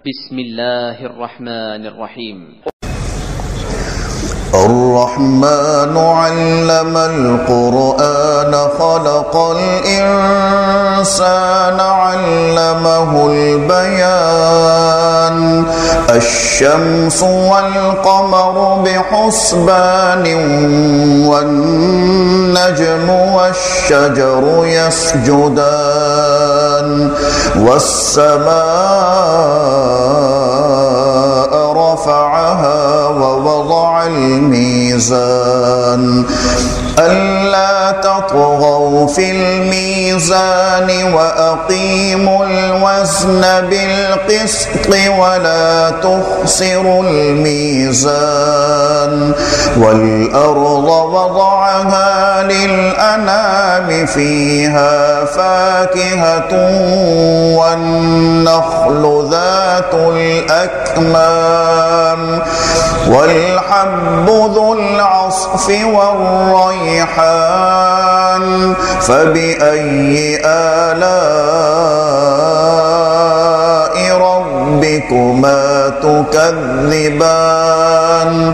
بسم الله الرحمن الرحيم. الرحمن علم القرآن خلق الإنسان علمه البيان الشمس والقمر بحسبان والنجم والشجر يسجدان والسماء رفعها ووضع الميزان ألا تطغوا في الميزان وأقيموا الوزن بالقسط ولا تخسروا الميزان والأرض وضعها للأنام فيها فاكهة والنخل ذات الأكمام والحب ذو العصف والريحان فبأي آلاء ربكما تكذبان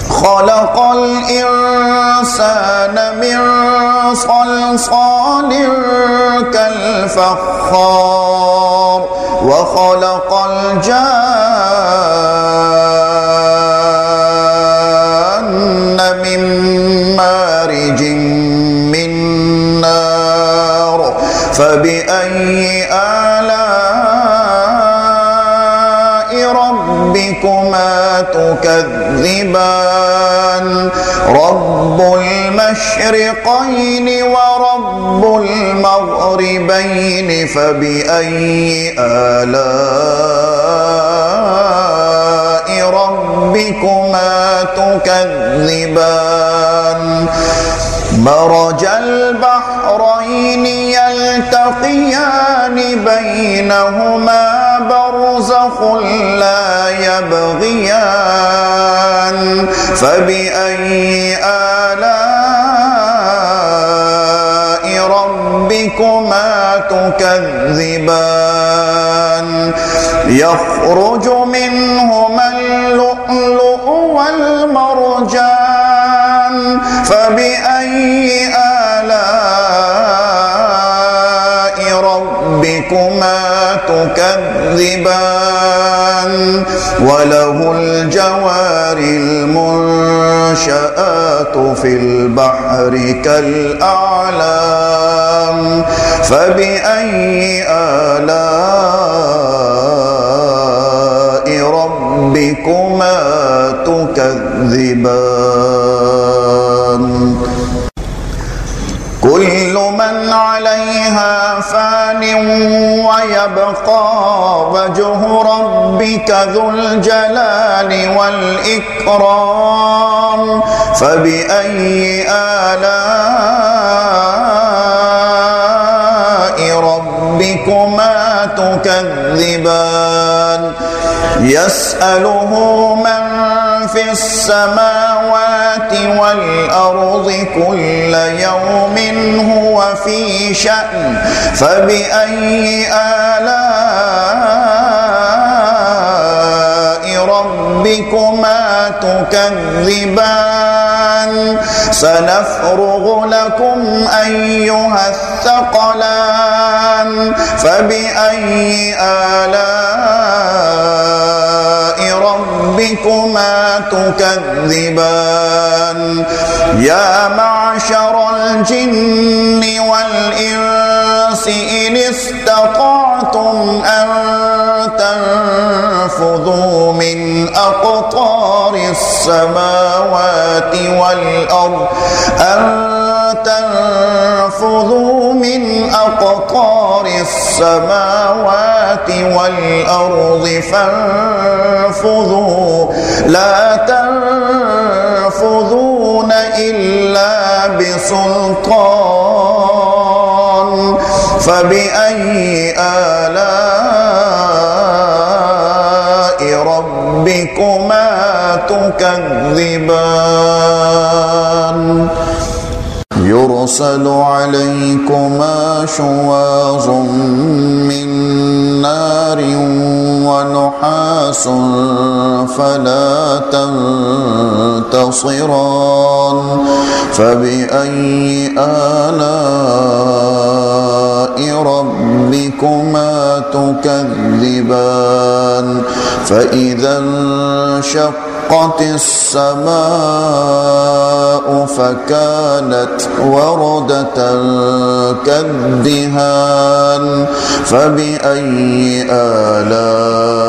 خلق الإنسان من صلصال كالفخار وخلق الجان من مارج من نار فبأي آلاء ربكما تكذبان رب المشرقين ورب المغربين فبأي آلاء ربكما تكذبان مرج البحرين يلتقيان بينهما برزخ لا يبغيان فبأي آلاء ربكما تكذبان يخرج منهما اللؤلؤ والمرجان فبأي آلاء ربكما تكذبان وله الجوار المنشآت في البحر كالأعلام فبأي آلاء ربكما تكذبان كل من عليها فان ويبقى وجه ربك ذو الجلال والإكرام فبأي آلاء ربكما تكذبان يسأله من في السماوات والأرض كل يوم هو في شأن فبأي آلاء ربكما تكذبان سنفرغ لكم أيها الثقلان فبأي آلاء ربكما تكذبان يا معشر الجن والإنس إن استطعتم أن تنفذوا من أقطار السماوات والأرض تنفذوا من أقطار السماوات والأرض فانفذوا لا تنفذون إلا بسلطان فبأي آلاء ربكما تكذبان يرسل عليكما شواظ من نار ونحاس فلا تنتصران فبأي آلاء ربكما تكذبان فإذا انشقت السماء فكانت وردة كالدهان فبأي آلاء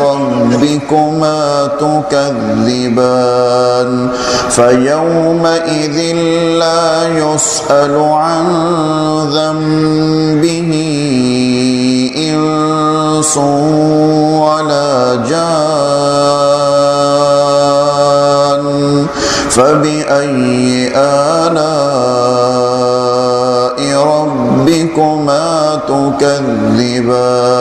ربكما تكذبان فيومئذ لا يسأل عن ذنبه إنس ولا جان فبأي آلاء ربكما تكذبان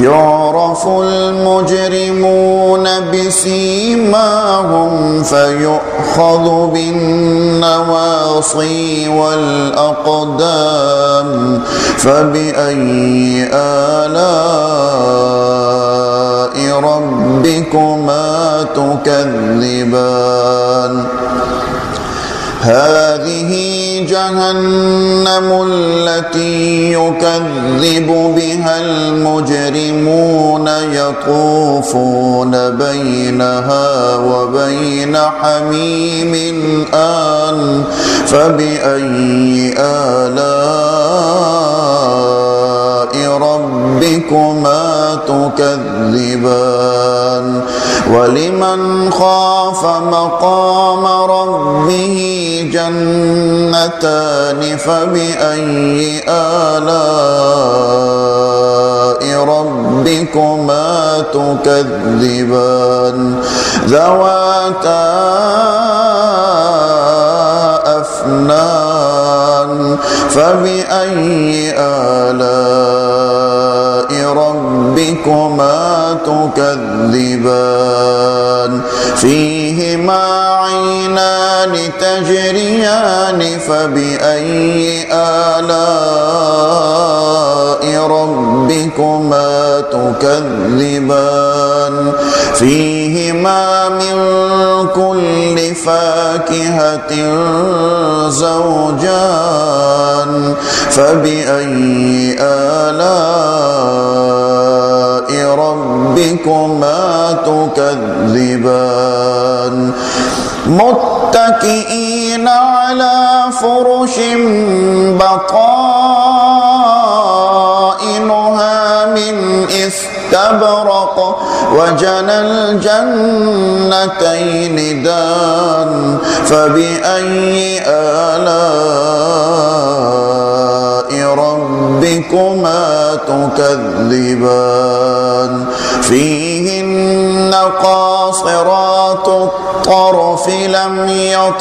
يعرف المجرمون بسيماهم فيؤخذ بالنواصي والأقدام فبأي آلاء ربكما تكذبان هذه جهنم التي يكذب بها المجرمون يطوفون بينها وبين حميم آن فبأي آلاء ربكما تكذبان ولمن خاف مقام ربه جنتان فبأي آلاء ربكما تكذبان ذواتا أفنان فبأي آلاء ربكما تكذبان فيهما عينان تجريان فبأي آلاء ربكما تكذبان فيهما من كل فاكهة زوجان فبأي آلاء ربكما تكذبان متكئين على فرش بطائنها من استبرق وجنى الجنتين دان فبأي آلاء ربكما تكذبان فيهن قاصرات الطرف لم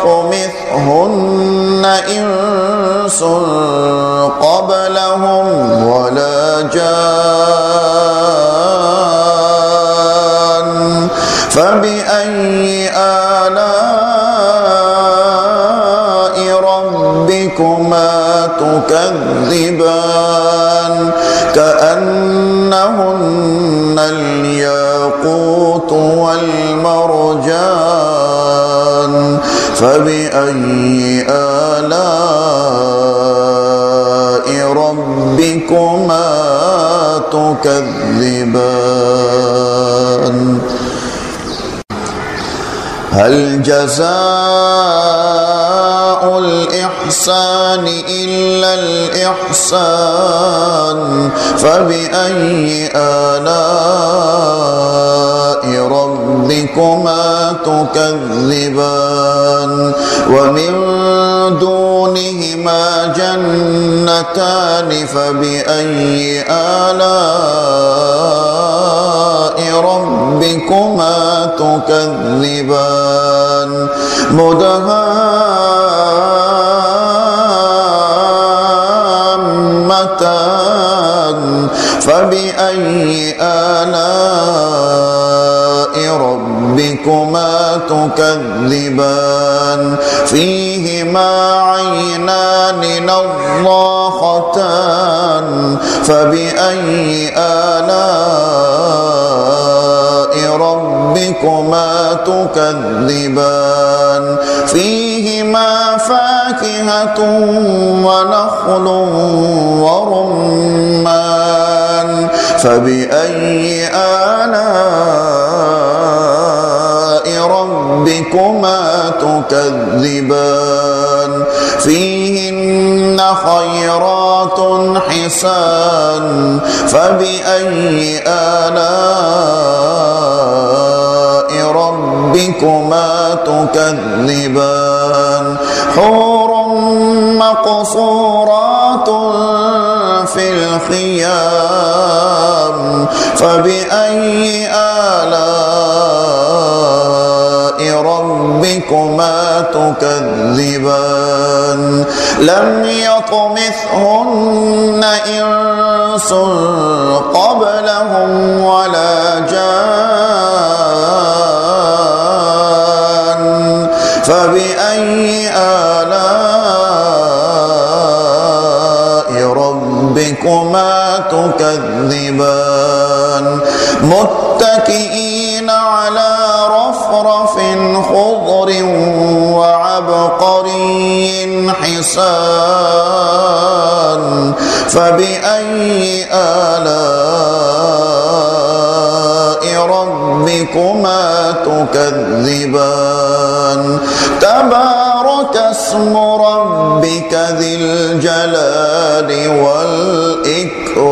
يطمثهن إنس قبلهم ولا جان فبأي آلاء ربكما تكذبان كأنهن الياقوت والمرجان فبأي آلاء ربكما تكذبان هل جزاء الإحسان إلا الإحسان فبأي آلاء ربكما تكذبان ومن دونهما جنتان فبأي آلاء ربكما تكذبان مدهامتان فبأي آلاء ربكما تكذبان فيهما عينان نضاختان فبأي آلاء ربكما تكذبان فيهما فاكهة ونخل ورمان فبأي آلاء ربكما تكذبان فيهن خيرات حسان فبأي آلاء ربكما تكذبان حور مقصورات في الخيام فبأي آلاء ربكما تكذبان لم يطمثهن إنس قبلهم ولا جان فبأي آلاء ربكما تكذبان متكئين على رفرف خضر وعبقري حسان فبأي آلاء ربكما تكذبان تبارك اسم ربك ذي الجلال والإكرام